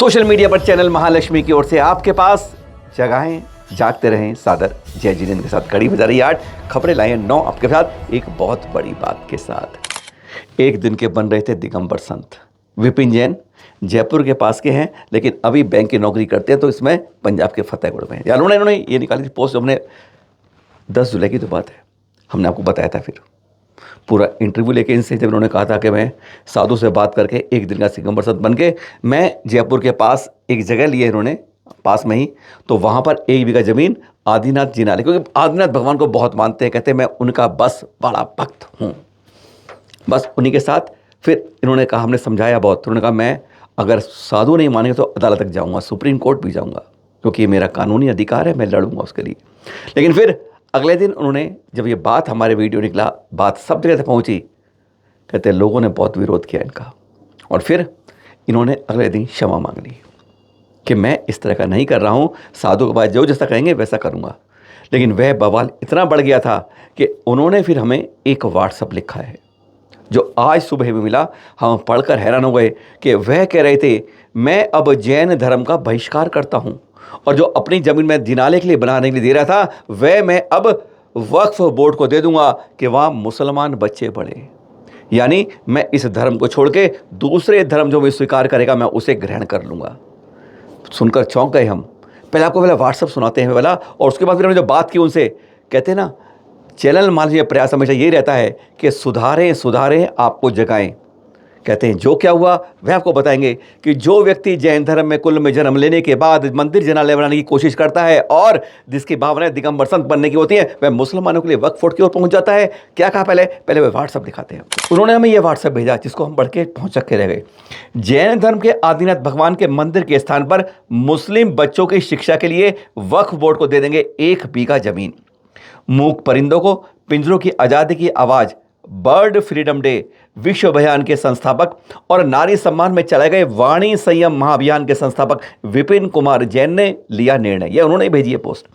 Social media पर channel Mahalakshmi की ओर से आपके पास जगाएं जागते रहें सादर जय जिनेंद्र के साथ कड़ी बजा रही 8 खबरें लाए 9 आपके साथ एक बहुत बड़ी बात के साथ। एक दिन के बन रहे थे दिगंबर संत विपिन जैन, जयपुर के पास के हैं लेकिन अभी बैंक की नौकरी करते हैं, तो इसमें पंजाब के फतेहगढ़ में यार इन्होंने ये निकाली थी पोस्ट। हमने 10 जुलाई की तो बात है, हमने आपको बताया था, फिर पूरा इंटरव्यू लेके इनसे जब उन्होंने कहा था कि मैं साधु से बात करके एक दिन का दिगंबर संत बन के मैं जयपुर के पास एक जगह लिए इन्होंने पास में ही, तो वहाँ पर 1 बीघा ज़मीन आदिनाथ जी नाले, क्योंकि आदिनाथ भगवान को बहुत मानते हैं, कहते हैं मैं उनका बस बड़ा भक्त हूँ, बस उन्हीं के साथ। फिर इन्होंने कहा, हमने समझाया बहुत, तो उन्होंने कहा मैं अगर साधु नहीं मानेंगे तो अदालत तक जाऊँगा, सुप्रीम कोर्ट भी जाऊँगा, क्योंकि ये मेरा कानूनी अधिकार है, मैं लड़ूंगा उसके लिए। लेकिन फिर अगले दिन उन्होंने जब ये बात हमारे वीडियो निकला, बात सब जगह तक पहुँची, कहते हैं लोगों ने बहुत विरोध किया इनका, और फिर इन्होंने अगले दिन क्षमा मांग ली कि मैं इस तरह का नहीं कर रहा हूँ, साधु के बाद जो जैसा कहेंगे वैसा करूँगा। लेकिन वह बवाल इतना बढ़ गया था कि उन्होंने फिर हमें एक व्हाट्सअप लिखा है जो आज सुबह में मिला। हम पढ़कर हैरान हो गए कि वह कह रहे थे मैं अब जैन धर्म का बहिष्कार करता हूँ, और जो अपनी ज़मीन में जिनाले के लिए बनाने के लिए दे रहा था वह मैं अब वक्फ बोर्ड को दे दूंगा कि वहाँ मुसलमान बच्चे पढ़े। यानी मैं इस धर्म को छोड़ के दूसरे धर्म जो मैं स्वीकार करेगा मैं उसे ग्रहण कर लूँगा। सुनकर चौंक गए हम। पहले आपको व्हाट्सअप सुनाते हैं वाला, और उसके बाद फिर हमने जो बात की उनसे, कहते हैं ना चैनल मान लीजिए प्रयास हमेशा ये रहता है कि सुधारें सुधारें आपको जगाएं। कहते हैं जो क्या हुआ वह आपको बताएंगे कि जो व्यक्ति जैन धर्म में कुल में जन्म लेने के बाद मंदिर जनालय बनाने की कोशिश करता है और जिसकी भावनाएं दिगंबर संत बनने की होती हैं, वह मुसलमानों के लिए वक्फ बोर्ड की ओर पहुंच जाता है। क्या कहा पहले वह व्हाट्सअप दिखाते हैं। उन्होंने हमें यह व्हाट्सअप भेजा जिसको हम बढ़ के पहुंच के रह गए। जैन धर्म के आदिनाथ भगवान के मंदिर के स्थान पर मुस्लिम बच्चों की शिक्षा के लिए वक्फ बोर्ड को दे देंगे 1 बीघा जमीन। मूक परिंदों को पिंजरों की आज़ादी की आवाज़ बर्ड फ्रीडम डे विश्व अभियान के संस्थापक और नारी सम्मान में चलाए गए वाणी संयम महाअभियान के संस्थापक विपिन कुमार जैन ने लिया निर्णय। यह उन्होंने भेजी है पोस्ट।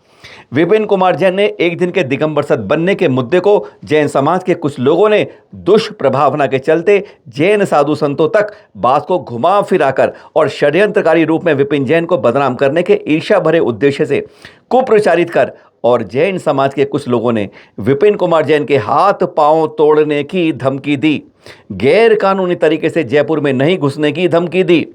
विपिन कुमार जैन ने एक दिन के दिगंबर संत बनने के मुद्दे को जैन समाज के कुछ लोगों ने दुष्प्रभावना के चलते जैन साधु संतों तक बात को घुमा फिराकर और षड्यंत्रकारी रूप में विपिन जैन को बदनाम करने के ईर्ष्या भरे उद्देश्य से कुप्रचारित कर, और जैन समाज के कुछ लोगों ने विपिन कुमार जैन के हाथ पांव तोड़ने की धमकी दी, गैर कानूनी तरीके से जयपुर में नहीं घुसने की धमकी दी,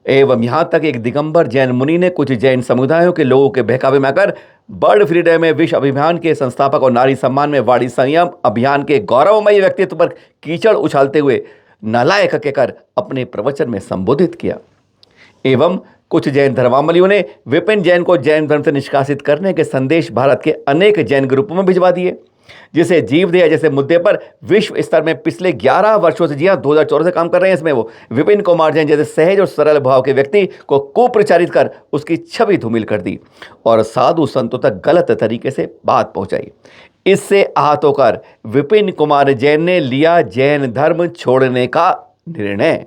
एवं यहाँ तक एक दिगंबर जैन मुनि ने कुछ जैन समुदायों के लोगों के बहकावे में आकर बर्ड फ्रीडम में विश्व अभियान के संस्थापक और नारी सम्मान में वाणी संयम अभियान के गौरवमयी व्यक्तित्व पर कीचड़ उछालते हुए नालायक कहकर अपने प्रवचन में संबोधित किया। एवं कुछ जैन धर्मावलंबियों ने विपिन जैन को जैन धर्म से निष्कासित करने के संदेश भारत के अनेक जैन ग्रुपों में भिजवा दिए, जिसे जीवदया जैसे मुद्दे पर विश्व स्तर में पिछले 11 वर्षों से, जी हाँ 2014 से काम कर रहे हैं इसमें, वो विपिन कुमार जैन जैसे सहज और सरल भाव के व्यक्ति को कुप्रचारित कर उसकी छवि धूमिल कर दी और साधु संतों तक गलत तरीके से बात पहुंचाई। इससे आहत होकर विपिन कुमार जैन ने लिया जैन धर्म छोड़ने का निर्णय,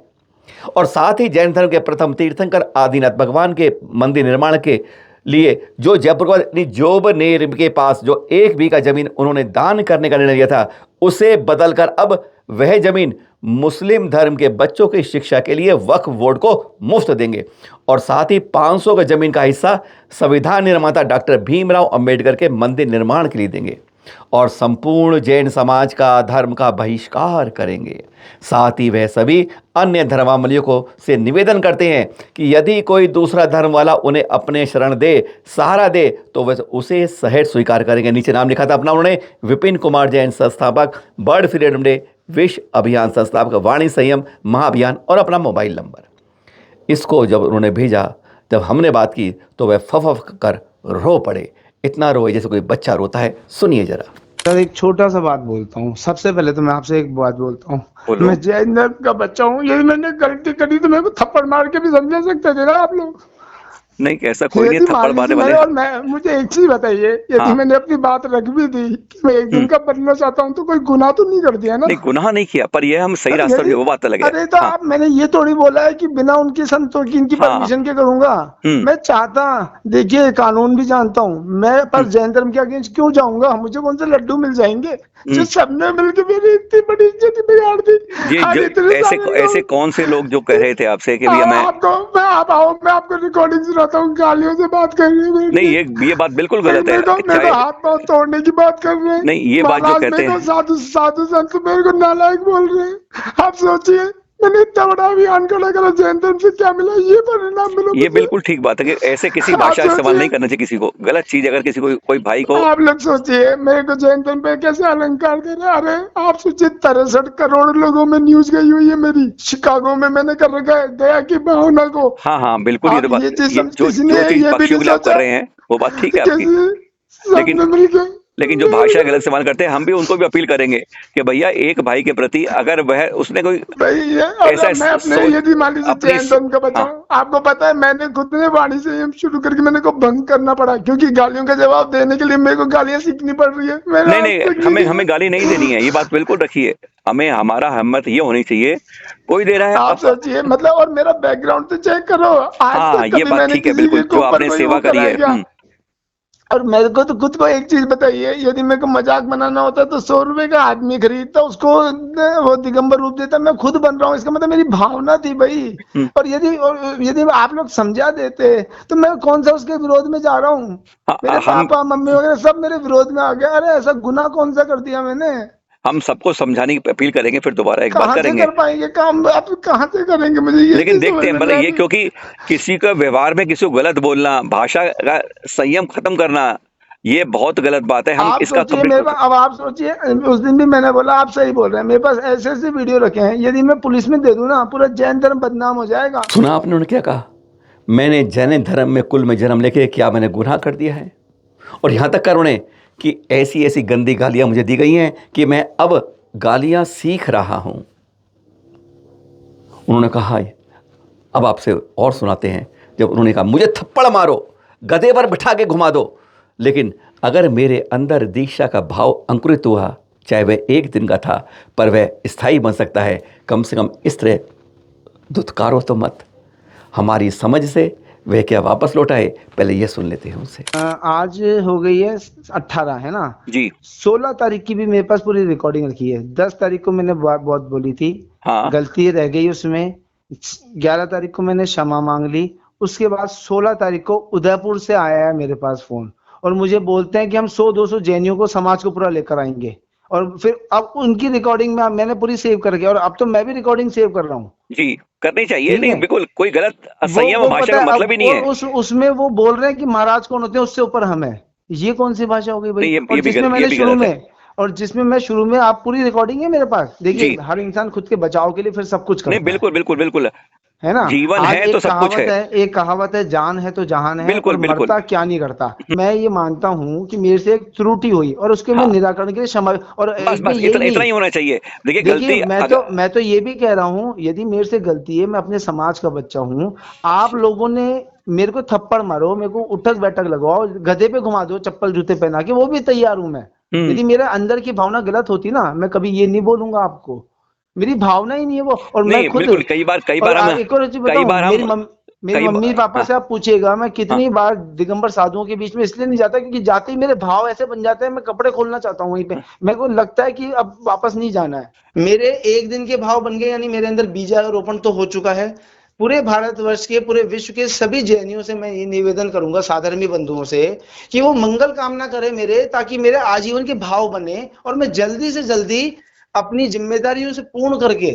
और साथ ही जैन धर्म के प्रथम तीर्थंकर आदिनाथ भगवान के मंदिर निर्माण के लिए जो जयपुर के जोबनेर के पास जो 1 बीघा जमीन उन्होंने दान करने का निर्णय लिया था, उसे बदलकर अब वह जमीन मुस्लिम धर्म के बच्चों की शिक्षा के लिए वक्फ बोर्ड को मुफ्त देंगे, और साथ ही 500 का जमीन का हिस्सा संविधान निर्माता डॉक्टर भीमराव अंबेडकर के मंदिर निर्माण के लिए देंगे, और संपूर्ण जैन समाज का धर्म का बहिष्कार करेंगे। साथ ही वह सभी अन्य धर्मावलंबियों को से निवेदन करते हैं कि यदि कोई दूसरा धर्म वाला उन्हें अपने शरण दे, सहारा दे, तो वह उसे सहज स्वीकार करेंगे। नीचे नाम लिखा था अपना उन्होंने, विपिन कुमार जैन संस्थापक, बर्ड फ्रीडम डे विश्व अभियान संस्थापक, वाणी संयम महाअभियान, और अपना मोबाइल नंबर। इसको जब उन्होंने भेजा, जब हमने बात की तो वह फफ कर रो पड़े, इतना रोए जैसे कोई बच्चा रोता है। सुनिए जरा। सर एक छोटा सा बात बोलता हूँ। सबसे पहले तो मैं आपसे एक बात बोलता हूँ, मैं जैन धर्म का बच्चा हूँ। यदि मैंने गलती करी तो मेरे को थप्पड़ मार के भी समझा सकते थे ना आप लोग। नहीं ऐसा कोई नहीं है यदि मान थप्पड़ मारने लीजिए वाले। मैंने और मैं मुझे एक चीज बताइए, यदि हाँ। मैंने अपनी बात रख भी दी कि मैं एक दिन का बनना चाहता हूँ, तो कोई गुनाह तो नहीं कर दिया ना? नहीं गुनाह नहीं किया, पर यह हम सही रास्ते पर यदि वो बात अलग है। अरे तो हाँ आप, मैंने ये थोड़ी बोला है कि बिना उनकी संतोष की, इनकी हाँ। परमिशन के करूंगा। हम्म मैं चाहता, देखिए कानून भी जानता हूँ मैं, पर जैन धर्म के अगेंस्ट क्यों जाऊंगा? मुझे कौन से लड्डू मिल जाएंगे जो हम्म। सबने मिलकर मेरी इतनी बड़ी इज्जत बिगाड़ दी? ये आज जो इतने ऐसे सारे ऐसे लोग, कौन से लोग जो कह रहे थे आपसे कि भैया मैं। आपको, मैं आप आओ, मैं आपको रिकॉर्डिंग सुनाता हूँ, गालियों से बात कर रहे हैं मेरे नहीं से। ये बात बिल्कुल गलत है। मेरे को चाहे हाथ पांव तोड़ने की बात कर रहे हैं। नहीं ये बात जो महाराज कहते मेरे को हैं। साधु साधु संत मेरे को नालायक बोल रहे हैं। आप सोचिए, मैंने इतना बड़ा अभियान खड़ा करा, जैन धर्म से क्या मिला? ये परिणाम मिला ये मुझे। बिल्कुल ठीक बात है कि ऐसे किसी आप भाषा इस्तेमाल सोचिए, नहीं करना चाहिए किसी को, गलत चीज अगर किसी को कोई भाई को। आप लोग सोचिए मेरे को जैन धर्म पे कैसे अलंकार दे रहे हैं। अरे आप सोचिए, 63 करोड़ लोगों में न्यूज गई हुई है मेरी। शिकागो में मैंने कर रखा है दया की भावना को। हाँ हाँ बिल्कुल, ये आप तो बात, ये चीज ये जो किसी ने जो चीज ये भी पक्षियों नहीं के लिए आप कर सोचा रहे हैं वो बात ठीक है आपकी। कैसे लेकिन सबने मिलकर लेकिन जो भाषा गलत इस्तेमाल करते हैं हम भी उनको भी अपील करेंगे कि भैया एक भाई के प्रति अगर वह उसने कोई भाई ये, ऐसा अगर मैं अपने, सोच यदि मान लीजिए अपनी जैन धर्म का बच्चा हाँ हूँ, आपको पता है मैंने खुद ने वाणी से शुरू करके मैंने को भंग करना पड़ा, क्योंकि गालियों का जवाब देने के लिए मेरे को गालियां सीखनी पड़ रही है। मैंने नहीं आज नहीं तक हमें नहीं हमें गाली नहीं देनी है, ये बात बिल्कुल रखिए। हमें हमारा हिम्मत ये होनी चाहिए, कोई दे रहा है आप सोचिए, मतलब, और मेरा बैकग्राउंड तो चेक करो। आज हाँ तक ये कभी बात मैंने ठीक है किसी बिल्कुल, के जो ऊपर आपने कोई सेवा वो करी करा है। है क्या? और मेरे को तो खुद को एक चीज बताइए, यदि मेरे को मजाक बनाना होता तो 100 रुपए का आदमी खरीदता, उसको वो दिगंबर रूप देता। मैं खुद बन रहा हूँ, इसका मतलब मेरी भावना थी भाई। हम्म, और यदि आप लोग समझा देते तो मैं कौन सा उसके विरोध में जा रहा हूँ? मेरे हम पापा मम्मी वगैरह सब मेरे विरोध में आ गए। अरे ऐसा गुनाह कौन सा कर दिया मैंने? हम सबको समझाने की अपील करेंगे, फिर दोबारा एक बार कहाँ से करेंगे। कर पाएंगे काम? आप कहाँ से करेंगे? मुझे ये लेकिन चीज समझ देखते हैं में मतलब नहीं आ ये, रही। क्योंकि किसी का व्यवहार में किसी को गलत बोलना, भाषा का संयम खत्म करना, ये बहुत गलत बात है। हम आप इसका सोचिए मेरे बिल्कुल। पास, अब आप सोचिए, उस दिन भी मैंने बोला, आप सही बोल रहे हैं, मेरे पास ऐसे ऐसे वीडियो रखे हैं, यदि मैं पुलिस में दे दूं ना, पूरा जैन धर्म बदनाम हो जाएगा। सुना आपने उन्होंने क्या कहा? मैंने जैन धर्म में कुल में जन्म लेके क्या मैंने गुनाह कर दिया है? और यहाँ तक कर उन्हें कि ऐसी ऐसी गंदी गालियां मुझे दी गई हैं कि मैं अब गालियां सीख रहा हूं। उन्होंने कहा, अब आपसे और सुनाते हैं, जब उन्होंने कहा मुझे थप्पड़ मारो, गधे पर बिठा के घुमा दो, लेकिन अगर मेरे अंदर दीक्षा का भाव अंकुरित हुआ, चाहे वह एक दिन का था, पर वह स्थायी बन सकता है। कम से कम इस तरह धुतकारो तो मत। हमारी समझ से वह क्या वापस लौट आए, पहले यह सुन लेते हैं उनसे। आज हो गई है 18, है ना? जी 16 तारीख की भी मेरे पास पूरी रिकॉर्डिंग रखी है। 10 तारीख को मैंने बात बहुत बोली थी, हाँ गलती रह गई उसमें। 11 तारीख को मैंने क्षमा मांग ली। उसके बाद 16 तारीख को उदयपुर से आया है मेरे पास फोन, और मुझे बोलते हैं कि हम 100-200 जैनियों को, समाज को पूरा लेकर आएंगे। और फिर अब उनकी रिकॉर्डिंग में मैंने पूरी सेव करके, और अब तो मैं भी रिकॉर्डिंग सेव कर रहा हूँ। जी करनी चाहिए। ठीक नहीं है, बिल्कुल कोई गलत संयम वो भाषा पता का है मतलब ही अब, नहीं और है। उसमें वो बोल रहे हैं कि महाराज कौन होते हैं, उससे ऊपर हम है। ये कौन सी भाषा हो गई भाई? नहीं और जिसमें ये मैंने भी शुरू गलत है। में, और जिसमें मैं शुरू में, आप पूरी रिकॉर्डिंग है मेरे पास, देखिए जी हर इंसान खुद के बचाव के लिए फिर सब कुछ नहीं करता बिल्कुल बिल्कुल बिल्कुल, है ना? जीवन आज है तो सब कुछ है। एक कहावत है, जान है तो जहान है, बिल्कुल और बिल्कुल। मरता क्या नहीं करता। मैं ये मानता हूँ कि मेरे से एक त्रुटि हुई, और उसके मैं हाँ निराकरण के लिए क्षमा, और बस इसमें बस यही इतना नहीं, ही होना चाहिए। देखिए देखिए गलती अगर। मैं तो ये भी कह रहा हूँ, यदि मेरे से गलती है, मैं अपने समाज का बच्चा हूँ। आप लोगों ने मेरे को थप्पड़ मारो, मेरे को उठक बैठक लगाओ, गधे पे घुमा दो चप्पल जूते पहना के, वो भी तैयार हूं मैं। हम्म यदि मेरे अंदर की भावना गलत होती ना, मैं कभी ये नहीं बोलूंगा आपको। मेरी भावना ही नहीं है वो, और मैं नहीं खुद। बिल्कुल, कई और बार हम एक और चीज कई बताऊं, बार हम मेरी कई मम्मी पापा हाँ से आप पूछिएगा, मैं हाँ कितनी बार दिगंबर साधुओं के बीच में इसलिए नहीं जाता, क्योंकि जाते ही मेरे भाव ऐसे बन जाते हैं, मैं कपड़े खोलना चाहता हूँ वहीं पे। मेरे को लगता है कि अब वापस नहीं जाना है। मेरे एक दिन के भाव बन गए, यानी मेरे अंदर बीजारोपण तो हो चुका है। पूरे भारतवर्ष के, पूरे विश्व के सभी जैनियों से मैं ये निवेदन करूंगा, साधर्मी बंधुओं से, कि वो मंगल कामना करे मेरे, ताकि मेरे आजीवन के भाव बने, और मैं जल्दी से जल्दी अपनी जिम्मेदारियों से पूर्ण करके,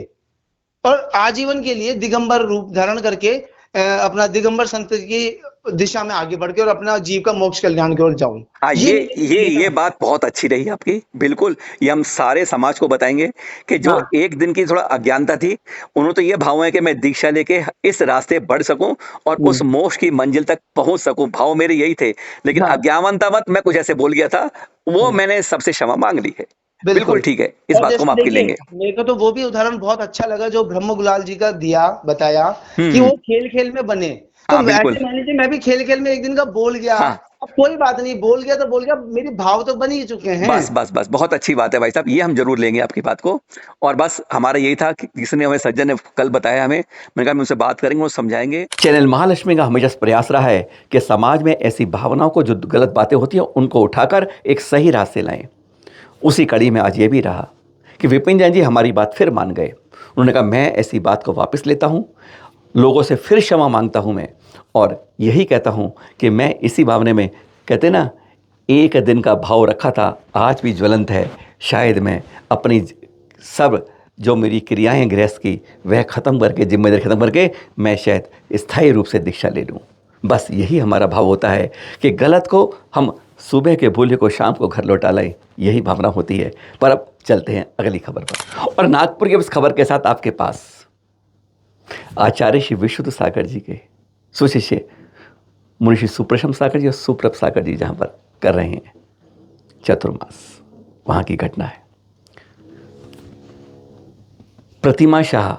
और आजीवन के लिए दिगंबर रूप धारण करके अपना दिगंबर संत की दिशा में आगे बढ़ के, और अपना जीव का मोक्ष कल्याण की ओर जाऊं। हाँ ये बात बहुत अच्छी रही आपकी। बिल्कुल ये हम सारे समाज को बताएंगे कि जो हाँ एक दिन की थोड़ा अज्ञानता थी, उन्होंने तो ये भाव है कि मैं दीक्षा लेके इस रास्ते बढ़ सकूं और उस मोक्ष की मंजिल तक पहुंच सकूं। भाव मेरे यही थे, लेकिन हाँ अज्ञानता मत मैं कुछ ऐसे बोल गया था, वो मैंने सबसे क्षमा मांग ली है। बिल्कुल ठीक है, इस और बात को हम जैसे आपकी देखिए, लेंगे। मेरे को तो वो भी उदाहरण बहुत अच्छा लगा जो ब्रह्म गुलाल जी का दिया बताया कि हम्म। वो खेल खेल में बने। तो हाँ बिल्कुल। ऐसे मान लीजिए मैं भी खेल खेल में एक दिन का बोल गया, हाँ, अब कोई बात नहीं, बोल गया तो बोल गया, मेरी भाव तो बन ही चुके हैं। बस बस बस, बहुत अच्छी बात है भाई साहब, ये हम जरूर लेंगे आपकी बात को। और बस हमारा यही था कि जिसने हमें सज्जन ने कल बताया हमें, मैंने कहा हम उनसे बात करेंगे और समझाएंगे। चैनल महालक्ष्मी का हमेशा प्रयास रहा है कि समाज में ऐसी भावनाओं को, जो गलत बातें होती हैं, उनको उठाकर एक सही रास्ते लाएं। उसी कड़ी में आज ये भी रहा कि विपिन जैन जी हमारी बात फिर मान गए। उन्होंने कहा मैं ऐसी बात को वापस लेता हूँ, लोगों से फिर क्षमा मांगता हूँ मैं, और यही कहता हूँ कि मैं इसी भावने में, कहते ना, एक दिन का भाव रखा था, आज भी ज्वलंत है। शायद मैं अपनी सब जो मेरी क्रियाएं गृहस्थ की वह ख़त्म करके, जिम्मेदारी ख़त्म करके, मैं शायद स्थायी रूप से दीक्षा ले लूँ। बस यही हमारा भाव होता है कि गलत को हम सुबह के भूले को शाम को घर लौटा लाएं, यही भावना होती है। पर अब चलते हैं अगली खबर पर, और नागपुर की इस खबर के साथ आपके पास आचार्य श्री विशुद्ध सागर जी के सुशिष्य मुनिषी सुप्रशम सागर जी और सुप्रभ सागर जी जहाँ पर कर रहे हैं चतुर्मास, वहाँ की घटना है। प्रतिमा शाह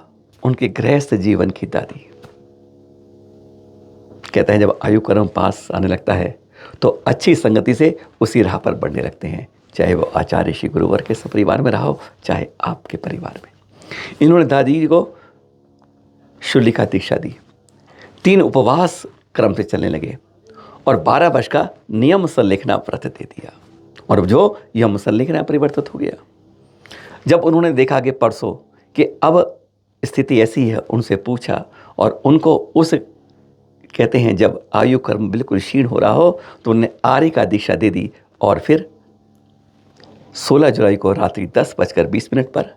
उनके गृहस्थ जीवन की दादी, कहते हैं जब आयु कर्म पास आने लगता है तो अच्छी संगति से उसी राह पर बढ़ने लगते हैं, चाहे वो आचार्य श्री गुरुवर के परिवार में रहा हो, चाहे आपके परिवार में। इन्होंने दादी जी को शुलिका दीक्षा दी, 3 उपवास क्रम से चलने लगे और 12 वर्ष का नियम संलेखना व्रत दे दिया, और जो यम संलेखना परिवर्तित हो गया। जब उन्होंने देखा कि परसों कि अब स्थिति ऐसी है, उनसे पूछा और उनको उस, कहते हैं जब आयु कर्म बिल्कुल क्षीण हो रहा हो तो उन्हें आर्य का दीक्षा दे दी, और फिर 16 जुलाई को रात्रि 10:20 पर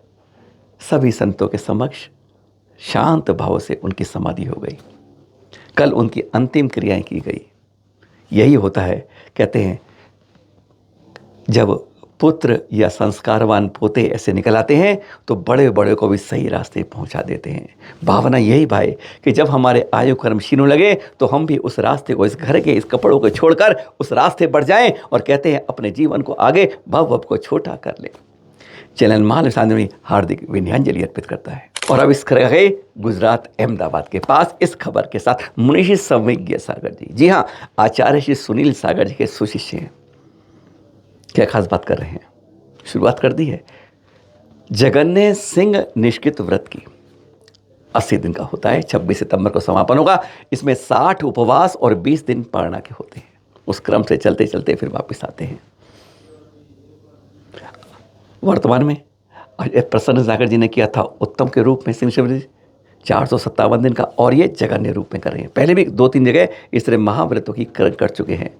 सभी संतों के समक्ष शांत भाव से उनकी समाधि हो गई। कल उनकी अंतिम क्रियाएं की गई। यही होता है, कहते हैं जब पुत्र या संस्कारवान पोते ऐसे निकल आते हैं तो बड़े बड़े को भी सही रास्ते पहुंचा देते हैं। भावना यही भाई कि जब हमारे आयु कर्म क्षीण लगे तो हम भी उस रास्ते को, इस घर के इस कपड़ों को छोड़कर उस रास्ते बढ़ जाएं, और कहते हैं अपने जीवन को आगे भव को छोटा कर ले। चैनल महालक्ष्मी में हार्दिक विनयांजलि अर्पित करता है। और अब इस गए गुजरात अहमदाबाद के पास इस खबर के साथ मुनिषी संविज्ञ सागर जी, जी हाँ, आचार्य श्री सुनील सागर जी के सुशिष्य हैं। क्या खास बात कर रहे हैं, शुरुआत कर दी है। जगन्य सिंह निष्कृत व्रत की 80 दिन का होता है, 26 सितंबर को समापन होगा। इसमें 60 उपवास और 20 दिन पारणा के होते हैं। उस क्रम से चलते चलते फिर वापस आते हैं। वर्तमान में प्रसन्न सागर जी ने किया था उत्तम के रूप में सिंह शिवजी 457 दिन का, और ये जगन्य रूप में कर रहे हैं। पहले भी 2-3 जगह इस तरह महाव्रतों की कर चुके हैं।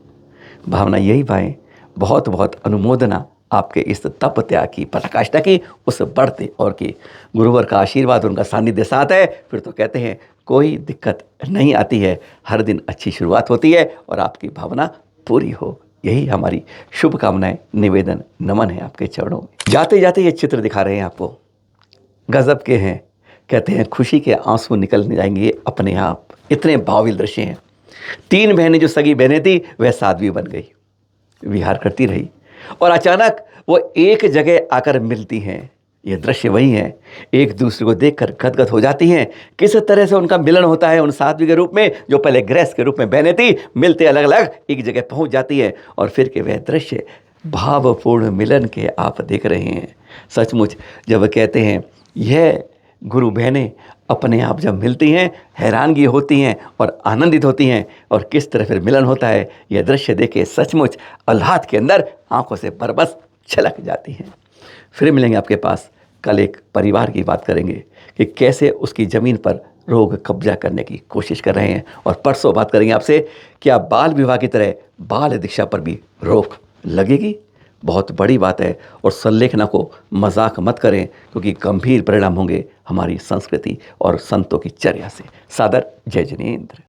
भावना यही भाई, बहुत बहुत अनुमोदना आपके इस तप त्याग की, पराकाष्ठा की, उस बढ़ते और की गुरुवर का आशीर्वाद, उनका सानिध्य साथ है, फिर तो कहते हैं कोई दिक्कत नहीं आती है। हर दिन अच्छी शुरुआत होती है और आपकी भावना पूरी हो, यही हमारी शुभकामनाएं, निवेदन, नमन है आपके चरणों में। जाते जाते ये चित्र दिखा रहे हैं आपको, गजब के हैं। कहते हैं खुशी के आंसू निकल जाएंगे अपने आप, इतने भाविल दृश्य हैं। 3 बहनें जो सगी बहनें थी वह साध्वी बन गई, विहार करती रही, और अचानक वो एक जगह आकर मिलती हैं। ये दृश्य वही है, एक दूसरे को देखकर गदगद हो जाती हैं। किस तरह से उनका मिलन होता है उन साध्वी के रूप में, जो पहले गृहस्थ के रूप में बहनें थी, मिलते अलग अलग एक जगह पहुंच जाती है, और फिर के वह दृश्य भावपूर्ण मिलन के आप देख रहे हैं। सचमुच जब कहते हैं यह गुरु बहनें अपने आप जब मिलती हैं, हैरानगी होती हैं और आनंदित होती हैं, और किस तरह फिर मिलन होता है, यह दृश्य देखे सचमुच आह्लाद के अंदर आंखों से बरबस छलक जाती हैं। फिर मिलेंगे आपके पास, कल एक परिवार की बात करेंगे कि कैसे उसकी ज़मीन पर लोग कब्जा करने की कोशिश कर रहे हैं, और परसों बात करेंगे आपसे क्या बाल विवाह की तरह बाल दीक्षा पर भी रोक लगेगी। बहुत बड़ी बात है, और संलेखना को मजाक मत करें, क्योंकि गंभीर परिणाम होंगे हमारी संस्कृति और संतों की चर्या से। सादर जय जिनेंद्र।